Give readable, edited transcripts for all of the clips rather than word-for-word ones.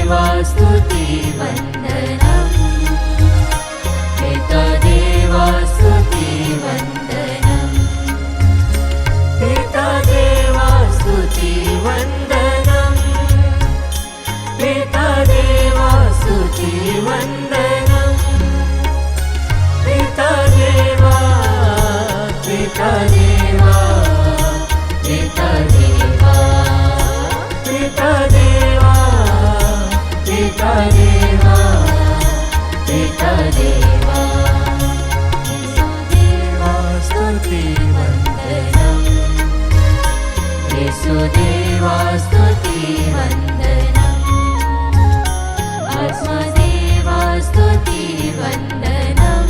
देवा स्तुति वंदनम, पिता देवा स्तुति वंदनम, पिता देवा स्तुति वंदनम, पिता देवा स्तुति वंदनम, पिता देवा, पिता देवा, पिता देवा, पिता देवा, पिता देवा, पिता देवा, देवा स्तुति वंदनम, यीशु देवा स्तुति वंदनम, आत्मा देवा स्तुति वंदनम,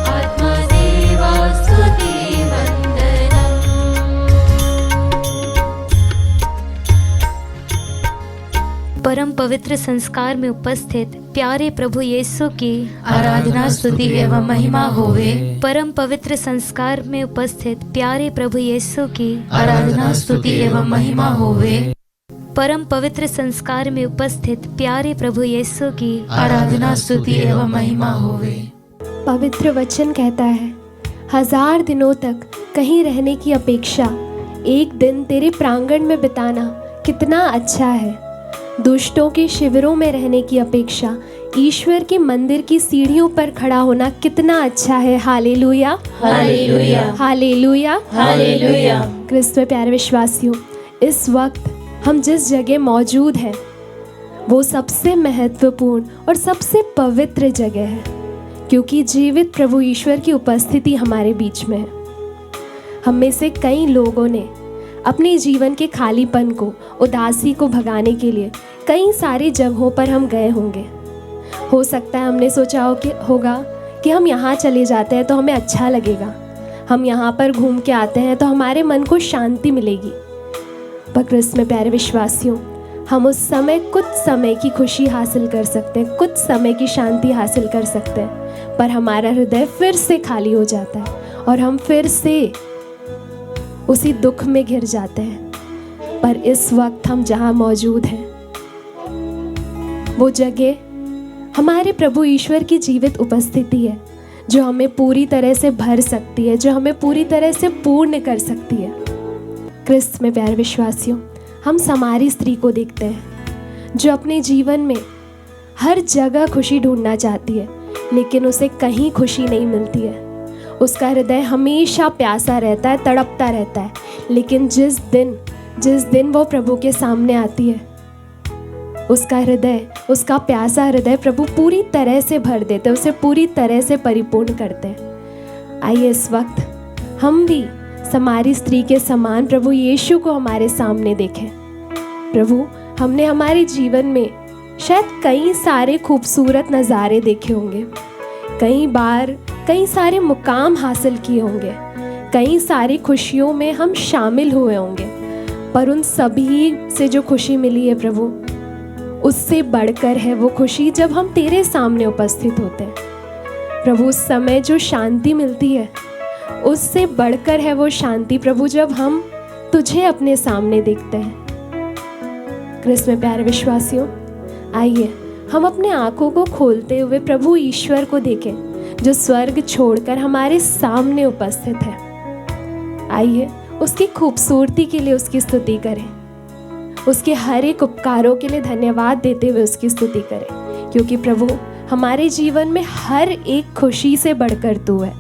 आत्मा देवा स्तुति वंदनम। परम पवित्र संस्कार में उपस्थित प्यारे प्रभु यीशु की आराधना स्तुति एवं महिमा होवे। परम पवित्र संस्कार में उपस्थित प्यारे प्रभु यीशु की आराधना स्तुति एवं महिमा होवे। परम पवित्र संस्कार में उपस्थित प्यारे प्रभु यीशु की आराधना स्तुति एवं महिमा होवे। पवित्र वचन कहता है, 1000 दिनों तक कहीं रहने की अपेक्षा एक दिन तेरे प्रांगण में बिताना कितना अच्छा है। दुष्टों के शिविरों में रहने की अपेक्षा ईश्वर के मंदिर की सीढ़ियों पर खड़ा होना कितना अच्छा है। Hallelujah, hallelujah, hallelujah, hallelujah. क्रिस्त में प्यारे विश्वासियों, इस वक्त हम जिस जगह मौजूद हैं वो सबसे महत्वपूर्ण और सबसे पवित्र जगह है, क्योंकि जीवित प्रभु ईश्वर की उपस्थिति हमारे बीच में है। हम में से कई लोगों ने अपने जीवन के खालीपन को, उदासी को भगाने के लिए कई सारी जगहों पर हम गए होंगे। हो सकता है हमने सोचा होगा कि हम यहाँ चले जाते हैं तो हमें अच्छा लगेगा, हम यहाँ पर घूम के आते हैं तो हमारे मन को शांति मिलेगी। पर क्रिस्त में प्यारे विश्वासियों, हम उस समय कुछ समय की खुशी हासिल कर सकते हैं, कुछ समय की शांति हासिल कर सकते हैं, पर हमारा हृदय फिर से खाली हो जाता है और हम फिर से उसी दुख में घिर जाते हैं। पर इस वक्त हम जहाँ मौजूद हैं वो जगह हमारे प्रभु ईश्वर की जीवित उपस्थिति है, जो हमें पूरी तरह से भर सकती है, जो हमें पूरी तरह से पूर्ण कर सकती है। क्रिस्त में प्यारे विश्वासियों, हम समारी स्त्री को देखते हैं जो अपने जीवन में हर जगह खुशी ढूंढना चाहती है, लेकिन उसे कहीं खुशी नहीं मिलती है। उसका हृदय हमेशा प्यासा रहता है, तड़पता रहता है, लेकिन जिस दिन वो प्रभु के सामने आती है, उसका हृदय, उसका प्यासा हृदय प्रभु पूरी तरह से भर देते, उसे पूरी तरह से परिपूर्ण करते हैं। आइए इस वक्त हम भी समारी स्त्री के समान प्रभु यीशु को हमारे सामने देखें। प्रभु, हमने हमारे जीवन में शायद कई सारे खूबसूरत नज़ारे देखे होंगे, कई बार कई सारे मुकाम हासिल किए होंगे, कई सारी खुशियों में हम शामिल हुए होंगे, पर उन सभी से जो खुशी मिली है प्रभु, उससे बढ़कर है वो खुशी जब हम तेरे सामने उपस्थित होते हैं। प्रभु, उस समय जो शांति मिलती है उससे बढ़कर है वो शांति प्रभु जब हम तुझे अपने सामने देखते हैं। क्रिस्त में प्यारे विश्वासियों, आइए हम अपने आंखों को खोलते हुए प्रभु ईश्वर को देखें जो स्वर्ग छोड़कर हमारे सामने उपस्थित है। आइए उसकी खूबसूरती के लिए उसकी स्तुति करें, उसके हर एक उपकारों के लिए धन्यवाद देते हुए उसकी स्तुति करें, क्योंकि प्रभु हमारे जीवन में हर एक खुशी से बढ़कर तू है,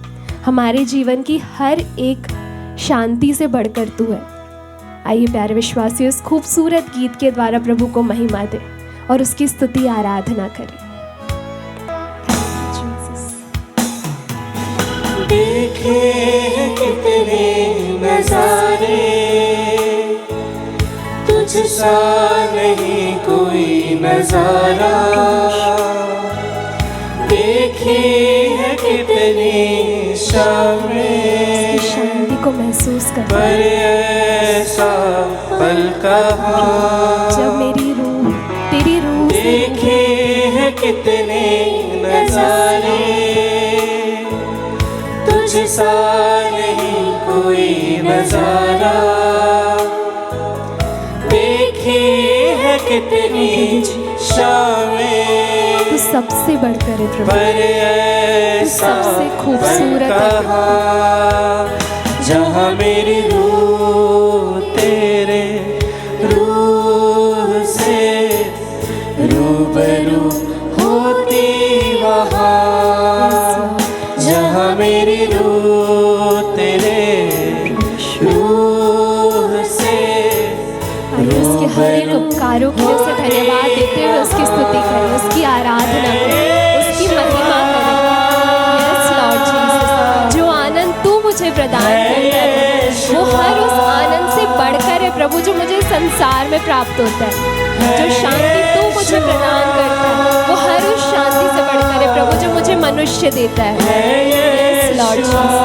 हमारे जीवन की हर एक शांति से बढ़कर तू है। आइए प्यारे विश्वासियों, इस खूबसूरत गीत के द्वारा प्रभु को महिमा दें और उसकी स्तुति आराधना करें। देखे हैं कितने नजारे, तुझसा नहीं कोई नजारा। देखे हैं कितने शामें, शांति को महसूस कर, पर ऐसा पल कहाँ जब मेरी रूह तेरी रूह। देखे हैं कितने नजारे, तुझसा नहीं कोई नजारा। देखे हैं कितनी शामें, तू सबसे बढ़कर है प्रभु, पर ऐसा सबसे खूबसूरत है। कहाँ जहाँ मेरी रूह तेरे रूह से रूबरू होती, वहाँ जहाँ मेरी रूह तेरे रूह से आइए उसके हर एक उपकारों के लिए उसे धन्यवाद देते हुए उसकी स्तुति करें, उसकी आराधना करें, उसकी महिमा करें। यस लॉर्ड जीसस, जो आनंद तू मुझे प्रदान करता है वो हर उस आनंद से बढ़कर है प्रभु जो मुझे संसार में प्राप्त होता है। जो शांति तू मुझे प्रदान करता है वो हर उस शांति से बढ़कर है प्रभु जो मुझे मनुष्य देता है। यस लॉर्ड जीसस,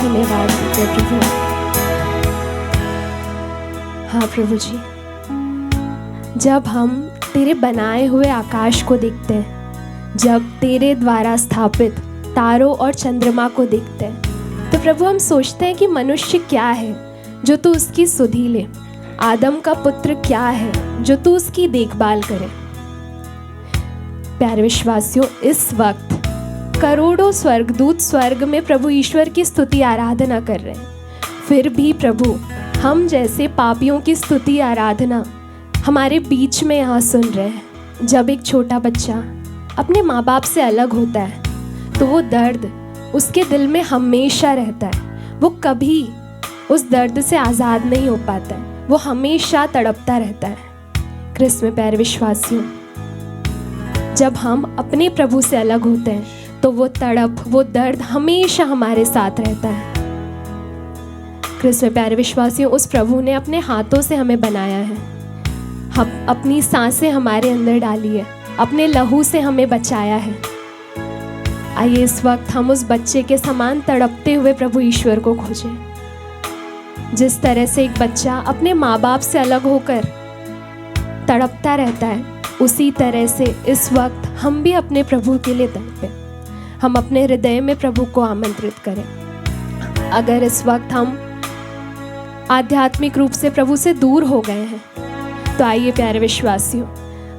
धन्यवाद देते हैं प्रभु। हाँ प्रभु जी, जब हम तेरे बनाए हुए आकाश को देखते हैं, जब तेरे द्वारा स्थापित तारों और चंद्रमा को देखते हैं, तो प्रभु हम सोचते हैं कि मनुष्य क्या है जो तू उसकी सुधि ले, आदम का पुत्र क्या है जो तू उसकी देखभाल करे। प्यारे विश्वासियों, इस वक्त करोड़ों स्वर्गदूत स्वर्ग में प्रभु ईश्वर की स्तुति आराधना कर रहे हैं, फिर भी प्रभु हम जैसे पापियों की स्तुति आराधना हमारे बीच में यहाँ सुन रहे हैं। जब एक छोटा बच्चा अपने माँ बाप से अलग होता है तो वो दर्द उसके दिल में हमेशा रहता है, वो कभी उस दर्द से आज़ाद नहीं हो पाता है, वो हमेशा तड़पता रहता है। क्रिस्त में प्यारे विश्वासियों, जब हम अपने प्रभु से अलग होते हैं तो वो तड़प, वो दर्द हमेशा हमारे साथ रहता है। क्रिस्त में प्यारे विश्वासियों, उस प्रभु ने अपने हाथों से हमें बनाया है, हम अपनी सांसें हमारे अंदर डाली है, अपने लहू से हमें बचाया है। आइए इस वक्त हम उस बच्चे के समान तड़पते हुए प्रभु ईश्वर को खोजें। जिस तरह से एक बच्चा अपने माँ बाप से अलग होकर तड़पता रहता है, उसी तरह से इस वक्त हम भी अपने प्रभु के लिए तड़पें। हम अपने हृदय में प्रभु को आमंत्रित करें। अगर इस वक्त हम आध्यात्मिक रूप से प्रभु से दूर हो गए हैं तो आइए प्यारे विश्वासियों,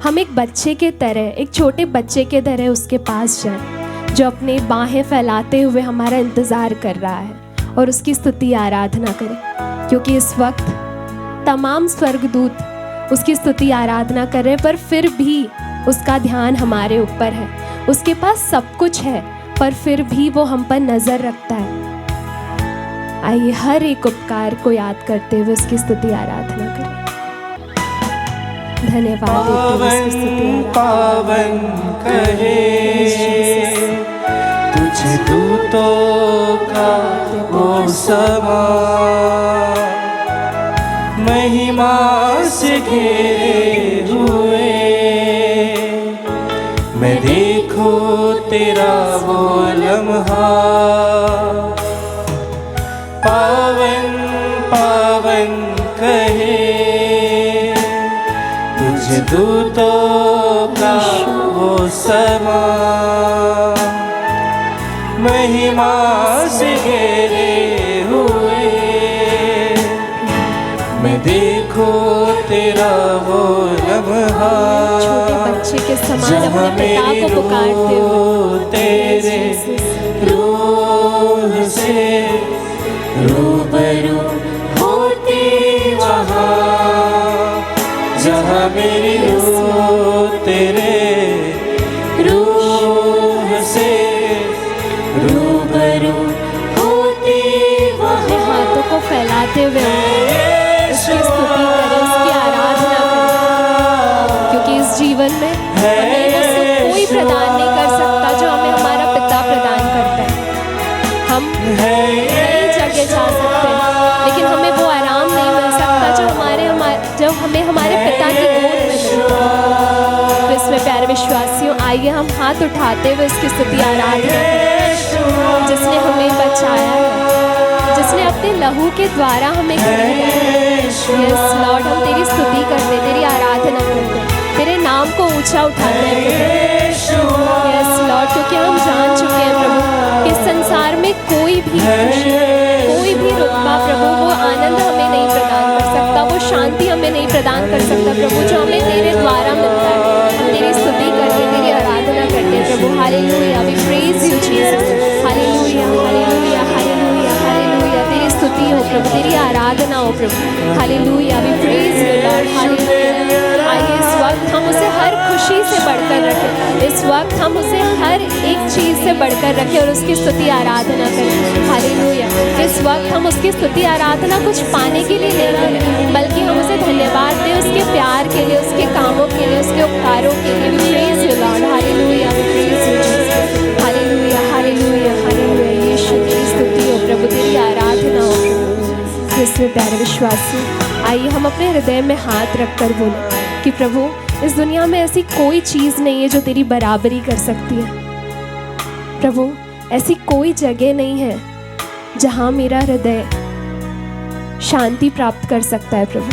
हम एक बच्चे के तरह, एक छोटे बच्चे के तरह उसके पास जाएं जो अपने बाहें फैलाते हुए हमारा इंतज़ार कर रहा है, और उसकी स्तुति आराधना करें। क्योंकि इस वक्त तमाम स्वर्गदूत उसकी स्तुति आराधना कर रहे हैं, पर फिर भी उसका ध्यान हमारे ऊपर है। उसके पास सब कुछ है पर फिर भी वो हम पर नज़र रखता है। आइए हर एक उपकार को याद करते हुए उसकी स्तुति आराधना करें। धन्यवाद देते हुए उसकी स्तुति पावन कहे तुझे दूतों का वो समा, महिमा से घेरे हुए मैं देखूं तेरा वो लम्हा। पावन पावन कहे तुझे दूतों का वो समा, महिमा से घेरे हुए मैं देखूं तेरा वो लम्हा। छोटे बच्चे के समान अपने पिता को पुकारते हो तेरे रूह से रूबरू होती, वहाँ जहाँ मेरी रूह तेरे रूह से रूबरू होती, वहाँ हाथों को फैलाते हुए उसकी स्तुति करें, उसकी आराधना करें। क्योंकि इस जीवन में हमें वो सुख कोई प्रदान नहीं कर सकता जो हमें हमारा पिता प्रदान करता है। हम नई जगह जा सकते हैं लेकिन हमें वो आराम नहीं मिल सकता जो हमें हमारे पिता की गोद में मिलता है। तो इसमें प्यारे विश्वासियों, आइए हम हाथ उठाते हुए उसकी स्तुति आराधना करें, जिसने हमें बचाया है, जिसने अपने लहू के द्वारा हमें खरीदा है। यस लॉर्ड, हम तेरी स्तुति करते, तेरी आराधना करते, तेरे नाम को ऊंचा उठाते हैं। यस लॉर्ड, क्योंकि हम जान चुके हैं प्रभु कि संसार में कोई भी खुशी, कोई भी रुतबा प्रभु वो आनंद हमें नहीं प्रदान कर सकता, वो शांति हमें नहीं प्रदान कर सकता प्रभु, जो हमें तेरे द्वारा मिलता है। हम तेरी स्तुति करते, तेरी आराधना करते हैं प्रभु। Hallelujah, we praise you Jesus. Hallelujah, hallelujah, hallelujah, hallelujah. तेरी स्तुति हो प्रभु, तेरी आराधना हो प्रभु। Hallelujah, we praise you Lord. Hallelujah. आइए इस वक्त हम उसे हर खुशी से बढ़कर रखें, इस वक्त हम उसे हर एक चीज़ से बढ़कर रखें और उसकी स्तुति आराधना करें। हालेलुया। इस वक्त हम उसकी स्तुति आराधना कुछ पाने के लिए नहीं करें, बल्कि हम उसे धन्यवाद दें उसके प्यार के लिए, उसके कामों के लिए, उसके उपकारों के लिए। We praise you Lord. Hallelujah, we praise you Jesus. Hallelujah, hallelujah, hallelujah. यीशु तेरी स्तुति हो प्रभु, तेरी आराधना हो प्रभु। इसमें प्यारे विश्वासी, आइए हम अपने हृदय में हाथ रखकर बोलें कि प्रभु, इस दुनिया में ऐसी कोई चीज़ नहीं है जो तेरी बराबरी कर सकती है। प्रभु, ऐसी कोई जगह नहीं है जहाँ मेरा हृदय शांति प्राप्त कर सकता है प्रभु,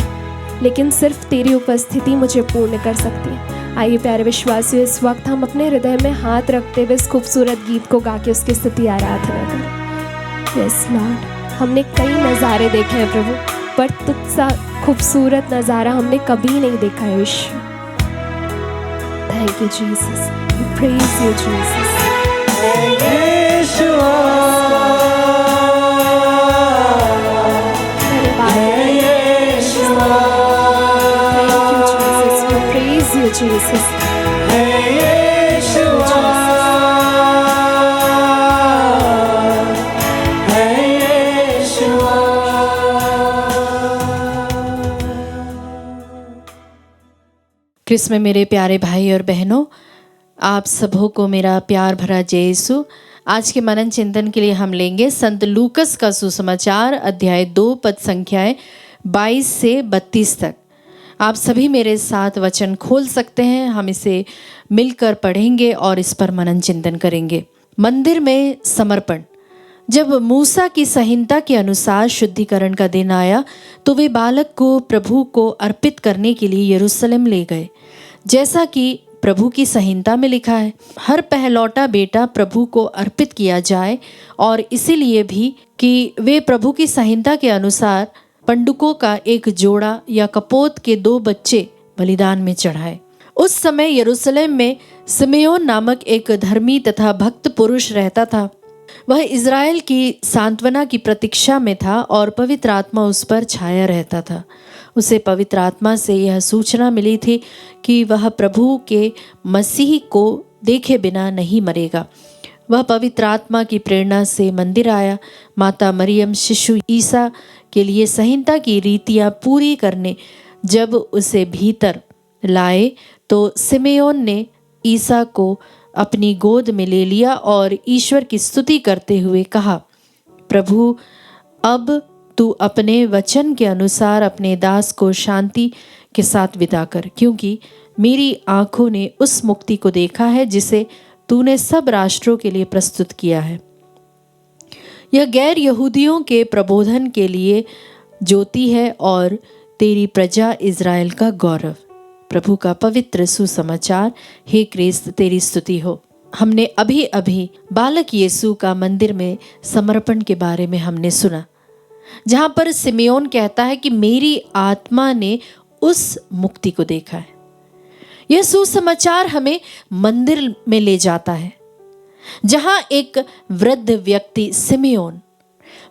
लेकिन सिर्फ तेरी उपस्थिति मुझे पूर्ण कर सकती है। आइए प्यारे विश्वासियों, इस वक्त हम अपने हृदय में हाथ रखते हुए इस खूबसूरत गीत को गा के उसकी स्तुति आराधना करें। यस लॉर्ड, हमने कई नज़ारे देखे हैं प्रभु, पर तुझसा खूबसूरत नज़ारा हमने कभी नहीं देखा है यीशु। Thank you Jesus, we praise you Jesus. यीशुआ, धन्यवाद यीशुआ, thank you Jesus, we praise you Jesus. यीशुआ, यीशुआ। क्रिस में मेरे प्यारे भाई और बहनों, आप सबों को मेरा प्यार भरा जय यीशु। आज के मनन चिंतन के लिए हम लेंगे संत लूकस का सुसमाचार अध्याय 2 पद संख्याएं 22 से 32 तक। आप सभी मेरे साथ वचन खोल सकते हैं, हम इसे मिलकर पढ़ेंगे और इस पर मनन चिंतन करेंगे। मंदिर में समर्पण। जब मूसा की संहिता के अनुसार शुद्धिकरण का दिन आया तो वे बालक को प्रभु को अर्पित करने के लिए यरूशलेम ले गए, जैसा कि प्रभु की संहिता में लिखा है, हर पहलौटा बेटा प्रभु को अर्पित किया जाए, और इसीलिए भी कि वे प्रभु की संहिता के अनुसार पंडुकों का एक जोड़ा या कपोत के 2 बच्चे बलिदान में चढ़ाए। उस समय यरूशलेम में सिमेयोन नामक एक धर्मी तथा भक्त पुरुष रहता था। वह इज़राइल की सांत्वना की प्रतीक्षा में था और पवित्र आत्मा उस पर छाया रहता था। उसे पवित्र आत्मा से यह सूचना मिली थी कि वह प्रभु के मसीह को देखे बिना नहीं मरेगा। वह पवित्र आत्मा की प्रेरणा से मंदिर आया। माता मरियम शिशु ईसा के लिए संहिता की रीतियां पूरी करने जब उसे भीतर लाए तो सिमेयोन ने ईसा को अपनी गोद में ले लिया और ईश्वर की स्तुति करते हुए कहा, प्रभु, अब तू अपने वचन के अनुसार अपने दास को शांति के साथ विदा कर, क्योंकि मेरी आंखों ने उस मुक्ति को देखा है जिसे तूने सब राष्ट्रों के लिए प्रस्तुत किया है। यह गैर यहूदियों के प्रबोधन के लिए ज्योति है और तेरी प्रजा इज़राइल का गौरव। प्रभु का पवित्र सुसमाचार। हे क्रिस्त, तेरी स्तुति हो। हमने अभी अभी बालक यीशु का मंदिर में समर्पण के बारे में हमने सुना, जहां पर सिमेयोन कहता है कि मेरी आत्मा ने उस मुक्ति को देखा है। यह सुसमाचार हमें मंदिर में ले जाता है, जहां एक वृद्ध व्यक्ति सिमेयोन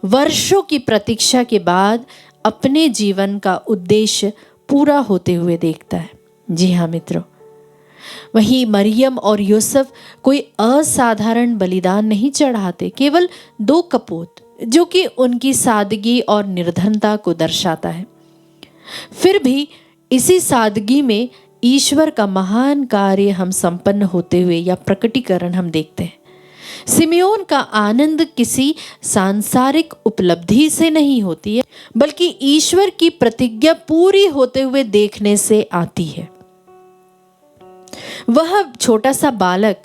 वर्षों की प्रतीक्षा के बाद अपने जीवन का उद्देश्य पूरा होते हुए देखता है। जी हाँ मित्रों, वहीं मरियम और यूसुफ कोई असाधारण बलिदान नहीं चढ़ाते, केवल 2 कपोत, जो कि उनकी सादगी और निर्धनता को दर्शाता है। फिर भी इसी सादगी में ईश्वर का महान कार्य हम संपन्न होते हुए या प्रकटीकरण हम देखते हैं। सिमेयोन का आनंद किसी सांसारिक उपलब्धि से नहीं होती है, बल्कि ईश्वर की प्रतिज्ञा पूरी होते हुए देखने से आती है। वह छोटा सा बालक,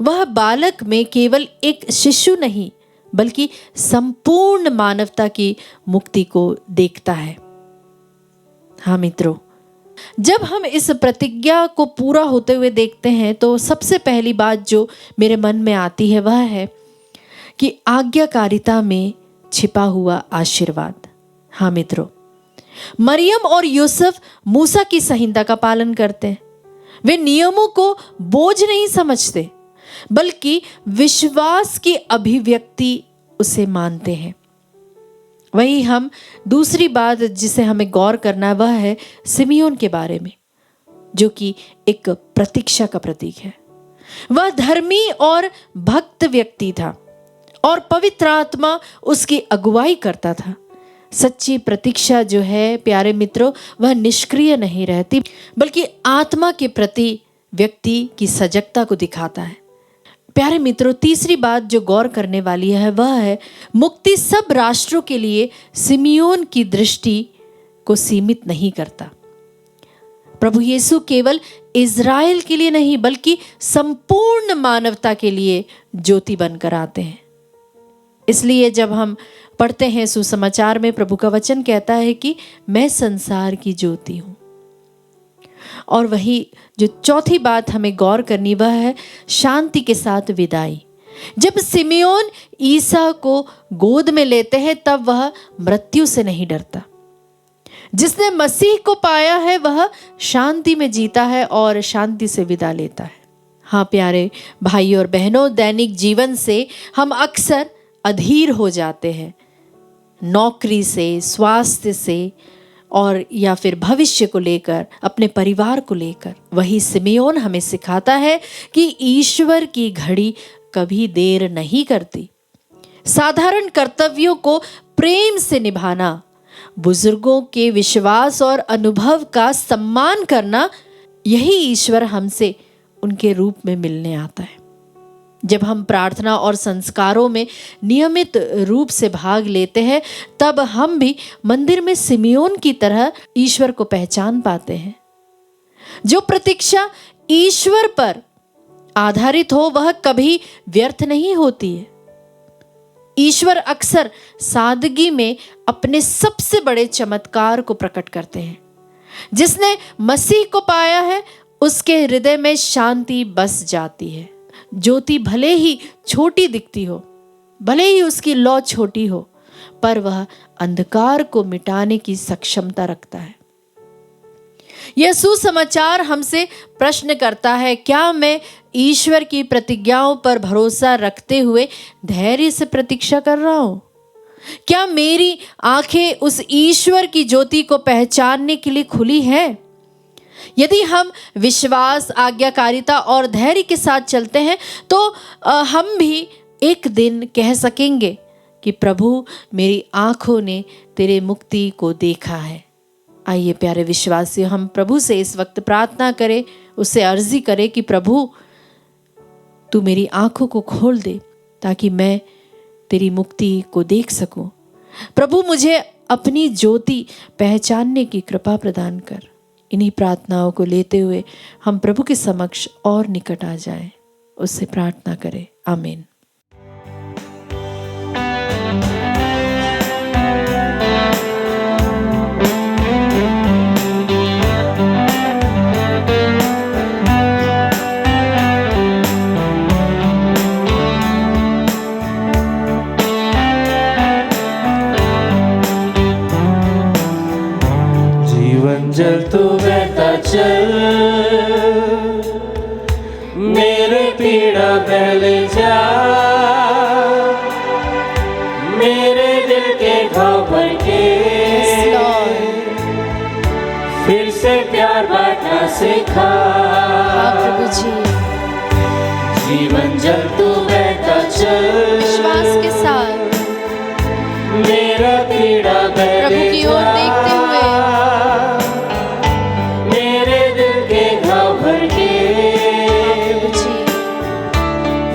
वह बालक में केवल एक शिशु नहीं, बल्कि संपूर्ण मानवता की मुक्ति को देखता है। हाँ मित्रों, जब हम इस प्रतिज्ञा को पूरा होते हुए देखते हैं तो सबसे पहली बात जो मेरे मन में आती है वह है कि आज्ञाकारिता में छिपा हुआ आशीर्वाद। हाँ मित्रों, मरियम और यूसुफ मूसा की संहिता का पालन करते हैं। वे नियमों को बोझ नहीं समझते, बल्कि विश्वास की अभिव्यक्ति उसे मानते हैं। वही हम दूसरी बात जिसे हमें गौर करना है वह है सिमियोन के बारे में, जो कि एक प्रतीक्षा का प्रतीक है। वह धर्मी और भक्त व्यक्ति था और पवित्र आत्मा उसकी अगुवाई करता था। सच्ची प्रतीक्षा जो है प्यारे मित्रों, वह निष्क्रिय नहीं रहती, बल्कि आत्मा के प्रति व्यक्ति की सजगता को दिखाता है। प्यारे मित्रों, तीसरी बात जो गौर करने वाली है वह है मुक्ति सब राष्ट्रों के लिए सिमियोन की दृष्टि को सीमित नहीं करता। प्रभु यीशु केवल इज़राइल के लिए नहीं बल्कि संपूर्ण मानवता के लिए ज्योति बनकर आते हैं। इसलिए जब हम पढ़ते हैं सुसमाचार में, प्रभु का वचन कहता है कि मैं संसार की ज्योति हूं। और वही जो चौथी बात हमें गौर करनी वह है शांति के साथ विदाई। जब सिमियोन ईसा को गोद में लेते हैं तब वह मृत्यु से नहीं डरता। जिसने मसीह को पाया है वह शांति में जीता है और शांति से विदा लेता है। हाँ प्यारे भाई और बहनों, दैनिक जीवन से हम अक्सर अधीर हो जाते हैं, नौकरी से, स्वास्थ्य से और या फिर भविष्य को लेकर, अपने परिवार को लेकर। वही सिमियोन हमें सिखाता है कि ईश्वर की घड़ी कभी देर नहीं करती। साधारण कर्तव्यों को प्रेम से निभाना, बुजुर्गों के विश्वास और अनुभव का सम्मान करना, यही ईश्वर हमसे उनके रूप में मिलने आता है। जब हम प्रार्थना और संस्कारों में नियमित रूप से भाग लेते हैं तब हम भी मंदिर में सिमियोन की तरह ईश्वर को पहचान पाते हैं। जो प्रतीक्षा ईश्वर पर आधारित हो वह कभी व्यर्थ नहीं होती है। ईश्वर अक्सर सादगी में अपने सबसे बड़े चमत्कार को प्रकट करते हैं। जिसने मसीह को पाया है उसके हृदय में शांति बस जाती है। ज्योति भले ही छोटी दिखती हो, भले ही उसकी लौ छोटी हो, पर वह अंधकार को मिटाने की सक्षमता रखता है। यह सुसमाचार हमसे प्रश्न करता है, क्या मैं ईश्वर की प्रतिज्ञाओं पर भरोसा रखते हुए धैर्य से प्रतीक्षा कर रहा हूं? क्या मेरी आंखें उस ईश्वर की ज्योति को पहचानने के लिए खुली हैं? यदि हम विश्वास, आज्ञाकारिता और धैर्य के साथ चलते हैं तो हम भी एक दिन कह सकेंगे कि प्रभु, मेरी आंखों ने तेरे मुक्ति को देखा है। आइए प्यारे विश्वासियों, हम प्रभु से इस वक्त प्रार्थना करें, उससे अर्जी करें कि प्रभु तू मेरी आंखों को खोल दे ताकि मैं तेरी मुक्ति को देख सकूं। प्रभु मुझे अपनी ज्योति पहचानने की कृपा प्रदान कर। इन्हीं प्रार्थनाओं को लेते हुए हम प्रभु के समक्ष और निकट आ जाएं, उससे प्रार्थना करें। आमीन। जल तू बहता चल, मेरे पीड़ा बहले जा, मेरे दिल के घाव भर के फिर से प्यार बांटना सिखा। प्रभु जी, जीवन जल तू बहता चल, विश्वास के साथ मेरा पीड़ा बहले जा, प्रभु की ओर देखते हुए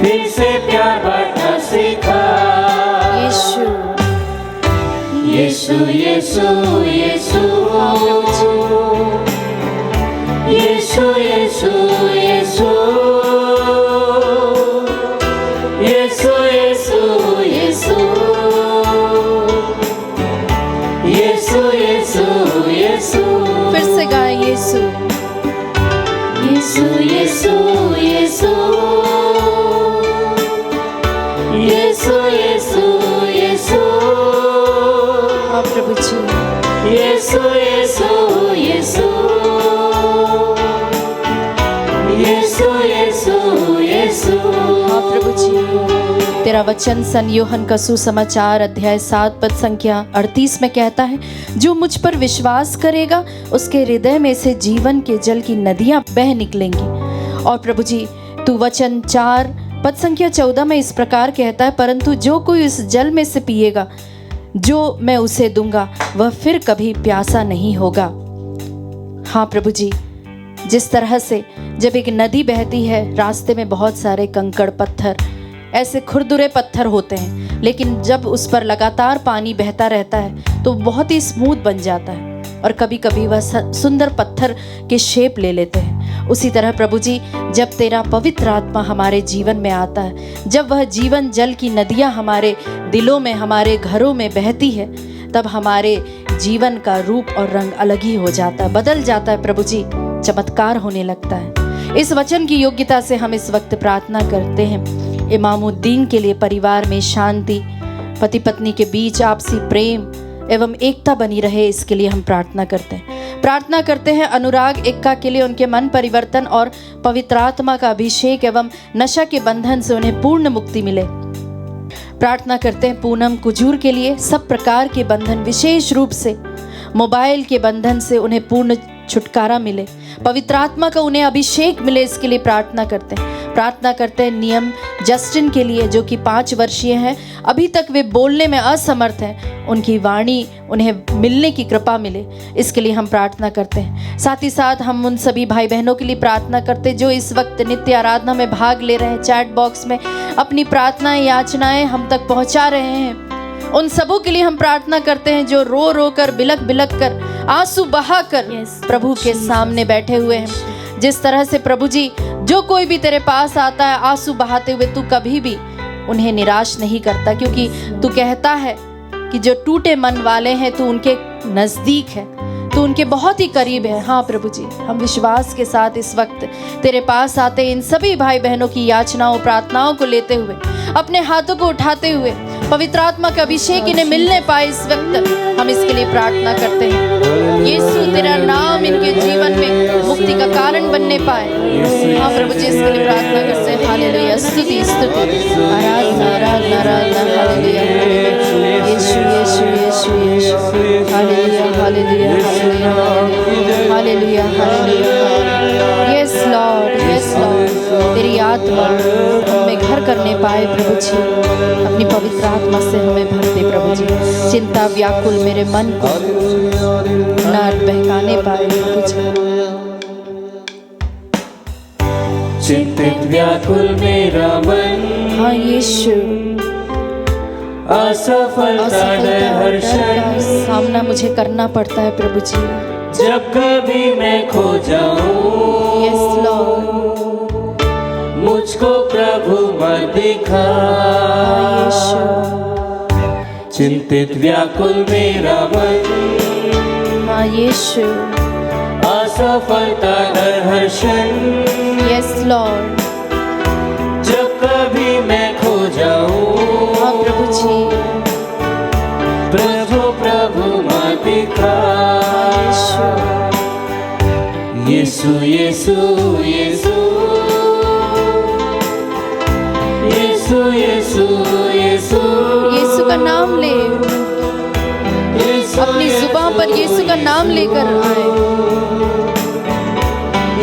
फिर से प्यार बांटना सीखा। यीशु यीशु यीशु यीशु यीशु यीशु यीशु यीशु यीशु यीशु यीशु यीशु। फिर से गाएं यीशु यीशु यीशु यीशु यीशु यीशु यीशु। हाँ प्रभु जी, यीशु यीशु यीशु यीशु यीशु यीशु यीशु। हाँ प्रभु जी, तेरा वचन सन यूहन्ना का सुसमाचार अध्याय 7 पद संख्या 38 में कहता है, जो मुझ पर विश्वास करेगा उसके हृदय में से जीवन के जल की नदियां बह निकलेंगी। और प्रभु जी, तू वचन 4 पद संख्या 14 में इस प्रकार कहता है, परंतु जो कोई इस जल में से पिएगा जो मैं उसे दूंगा वह फिर कभी प्यासा नहीं होगा। हाँ प्रभु जी, जिस तरह से जब एक नदी बहती है, रास्ते में बहुत सारे कंकड़ पत्थर, ऐसे खुरदुरे पत्थर होते हैं, लेकिन जब उस पर लगातार पानी बहता रहता है तो बहुत ही स्मूथ बन जाता है और कभी कभी वह सुंदर पत्थर के शेप ले लेते हैं। उसी तरह प्रभु जी, जब तेरा पवित्र आत्मा हमारे जीवन में आता है, जब वह जीवन जल की नदियां हमारे दिलों में, हमारे घरों में बहती है, तब हमारे जीवन का रूप और रंग अलग ही हो जाता है, बदल जाता है प्रभु जी, चमत्कार होने लगता है। इस वचन की योग्यता से हम इस वक्त प्रार्थना करते हैं इमामुद्दीन के लिए, परिवार में शांति, पति पत्नी के बीच आपसी प्रेम एवं एकता बनी रहे, इसके लिए हम प्रार्थना करते हैं। प्रार्थना करते हैं अनुराग एक्का के लिए, उनके मन परिवर्तन और पवित्र आत्मा का अभिषेक एवं नशा के बंधन से उन्हें पूर्ण मुक्ति मिले। प्रार्थना करते हैं पूनम कुजूर के लिए, सब प्रकार के बंधन, विशेष रूप से मोबाइल के बंधन से उन्हें पूर्ण छुटकारा मिले, पवित्र आत्मा का उन्हें अभिषेक मिले, इसके लिए प्रार्थना करते हैं। प्रार्थना करते हैं नियम जस्टिन के लिए, जो कि 5 वर्षीय हैं, अभी तक वे बोलने में असमर्थ हैं, उनकी वाणी उन्हें मिलने की कृपा मिले, इसके लिए हम प्रार्थना करते हैं। साथ ही साथ हम उन सभी भाई बहनों के लिए प्रार्थना करते हैं जो इस वक्त नित्य आराधना में भाग ले रहे हैं, चैट बॉक्स में अपनी प्रार्थनाएं याचनाएं हम तक पहुंचा रहे हैं। उन सबों के लिए हम प्रार्थना करते हैं जो रो रो कर, बिलक बिलक कर, आंसू बहा कर प्रभु के सामने बैठे हुए हैं। जिस तरह से प्रभु जी, जो कोई भी तेरे पास आता है आंसू बहाते हुए, तू कभी भी उन्हें निराश नहीं करता, क्योंकि तू कहता है कि जो टूटे मन वाले हैं तू उनके नजदीक है, तू उनके बहुत ही करीब है। हाँ प्रभु जी, हम विश्वास के साथ इस वक्त तेरे पास आते, इन सभी भाई बहनों की याचनाओं प्रार्थनाओं को लेते हुए, अपने हाथों को उठाते हुए, पवित्र आत्मा का अभिषेक इन्हें मिलने पाए, इस वक्त हम इसके लिए प्रार्थना करते हैं। यीशु, तेरा नाम इनके जीवन में मुक्ति का कारण बनने पाए। हाँ प्रभु जी, इसके लिए प्रार्थना करते हैं। हालेलुया, स्तुति स्तुति, आराधना आराधना आराधना, हालेलुया यीशु यीशु यीशु यीशु, hallelujah hallelujah hallelujah hallelujah. Yes Lord, yes Lord, तेरी आत्मा हमें घर करने पाए प्रभु जी, अपनी पवित्र आत्मा से हमें भरते प्रभु जी। चिंता व्याकुल मेरे मन को न बहकाने पाए प्रभु जी। चिंतित व्याकुल मेरा मन, हाँ यीशु, असफलता हर्षण सामना मुझे करना पड़ता है प्रभु जी, जब कभी मैं खो जाऊं। यस लॉर्ड, मुझको प्रभु मत दिखा। चिंतित व्याकुल मेरा मन, हाँ यीशु, असफलता हर्षण, यस लॉर्ड, जब कभी मैं खो जाऊं। हाँ प्रभु जी, प्रभु प्रभु मत दिखा। यीशु यीशु यीशु यीशु यीशु यीशु, यीशु का नाम ले, अपनी जुबान पर यीशु का नाम लेकर आए।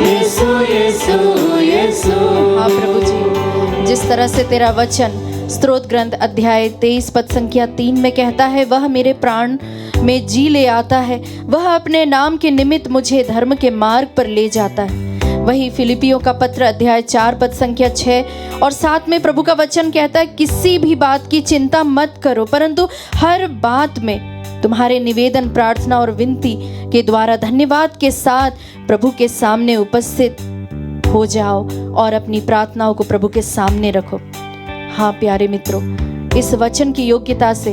यीशु यीशु यीशु। हाँ प्रभु जी, जिस तरह से तेरा वचन स्तोत्र ग्रंथ अध्याय 23 पद संख्या 3 में कहता है, वह मेरे प्राण में जी ले आता है, वह अपने नाम के निमित्त मुझे धर्म के मार्ग पर ले जाता है। वही फिलिपियों का पत्र अध्याय 4 पद संख्या 6 और 7 में प्रभु का वचन कहता है, किसी भी बात की चिंता मत करो, परंतु हर बात में तुम्हारे निवेदन, प्रार्थना और विनती के द्वारा धन्यवाद के साथ प्रभु के सामने उपस्थित हो जाओ और अपनी प्रार्थनाओं को प्रभु के सामने रखो। हाँ प्यारे मित्रों, इस वचन की योग्यता से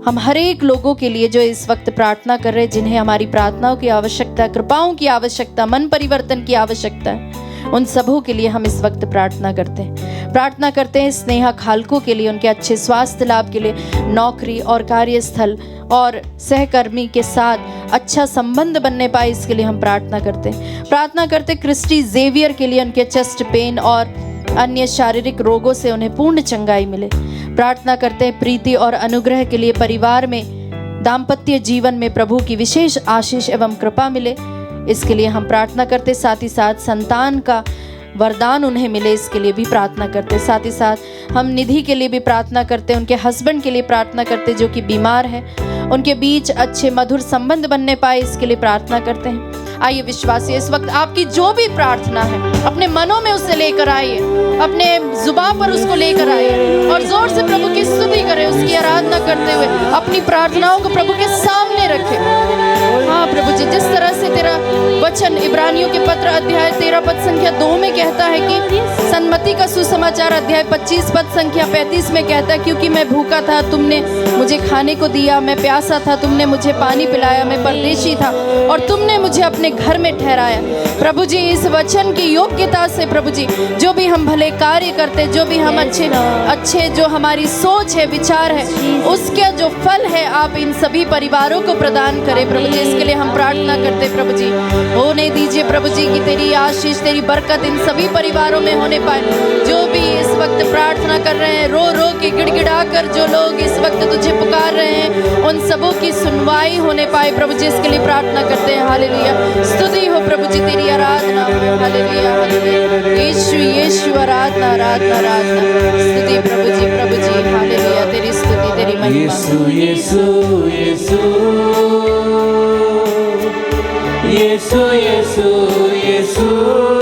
हम हर एक लोगों के लिए जो इस वक्त प्रार्थना कर रहे हैं, जिन्हें हमारी प्रार्थनाओं की आवश्यकता, कृपाओं की आवश्यकता, मन परिवर्तन की आवश्यकता है, उन सबों के लिए हम इस वक्त प्रार्थना करते हैं। प्रार्थना करते हैं स्नेहा खालको के लिए, उनके अच्छे स्वास्थ्य लाभ के लिए, नौकरी और कार्यस्थल और सहकर्मी के साथ अच्छा संबंध बनने पाए, इसके लिए हम प्रार्थना करते हैं। प्रार्थना करते क्रिस्टी जेवियर के लिए, उनके चेस्ट पेन और अन्य शारीरिक रोगों से उन्हें पूर्ण चंगाई मिले। प्रार्थना करते हैं प्रीति और अनुग्रह के लिए, परिवार में दाम्पत्य जीवन में प्रभु की विशेष आशीष एवं कृपा मिले, इसके लिए हम प्रार्थना करते। साथ ही साथ संतान का वरदान उन्हें मिले, इसके लिए भी प्रार्थना करते। साथ ही साथ हम निधि के लिए भी प्रार्थना करते, उनके हस्बैंड के लिए प्रार्थना करते जो कि बीमार है, उनके बीच अच्छे मधुर संबंध बनने पाए, इसके लिए प्रार्थना करते हैं। आइए विश्वासी, इस वक्त आपकी जो भी प्रार्थना है अपने मनों में उसे लेकर आइए, अपने जुबान पर उसको लेकर आइए और जोर से प्रभु की स्तुति करें, उसकी आराधना करते हुए अपनी प्रार्थनाओं को प्रभु के सामने रखें। हाँ प्रभु जी, जिस तरह से तेरा वचन इब्रानियों के पत्र अध्याय 13 पद संख्या 2 में कहता है कि सन्मति का सुसमाचार अध्याय 25 पद संख्या 35 में कहता है, क्योंकि मैं भूखा था तुमने मुझे खाने को दिया, मैं प्यासा था तुमने मुझे पानी पिलाया, मैं परदेशी था और तुमने मुझे अपने घर में ठहराया। प्रभु जी, इस वचन की योग्यता से प्रभु जी जो भी हम भले कार्य करते, जो भी हम अच्छे जो हमारी सोच है, विचार है, उसका जो फल है आप इन सभी परिवारों को प्रदान करें प्रभु जी। इसके लिए हम प्रार्थना करते प्रभु जी, होने दीजिए प्रभु जी कि तेरी आशीष, तेरी बरकत इन सभी परिवारों में होने पाए। जो भी इस वक्त प्रार्थना कर रहे हैं, रो रो के गिड़गिड़ा कर जो लोग इस वक्त तुझे पुकार रहे हैं, उन सबों की सुनवाई होने पाए प्रभु जी, इसके लिए प्रार्थना करते हैं। हालेलुया, स्तुति हो प्रभु जी, तेरी आराधना हो। हालेलुया हालेलुया, यीशु यीशु, आराधना आराधना आराधना, स्तुति प्रभु जी हालेलुया, तेरी स्तुति तेरी महिमा। यीशु यीशु यीशु यीशु यीशु यीशु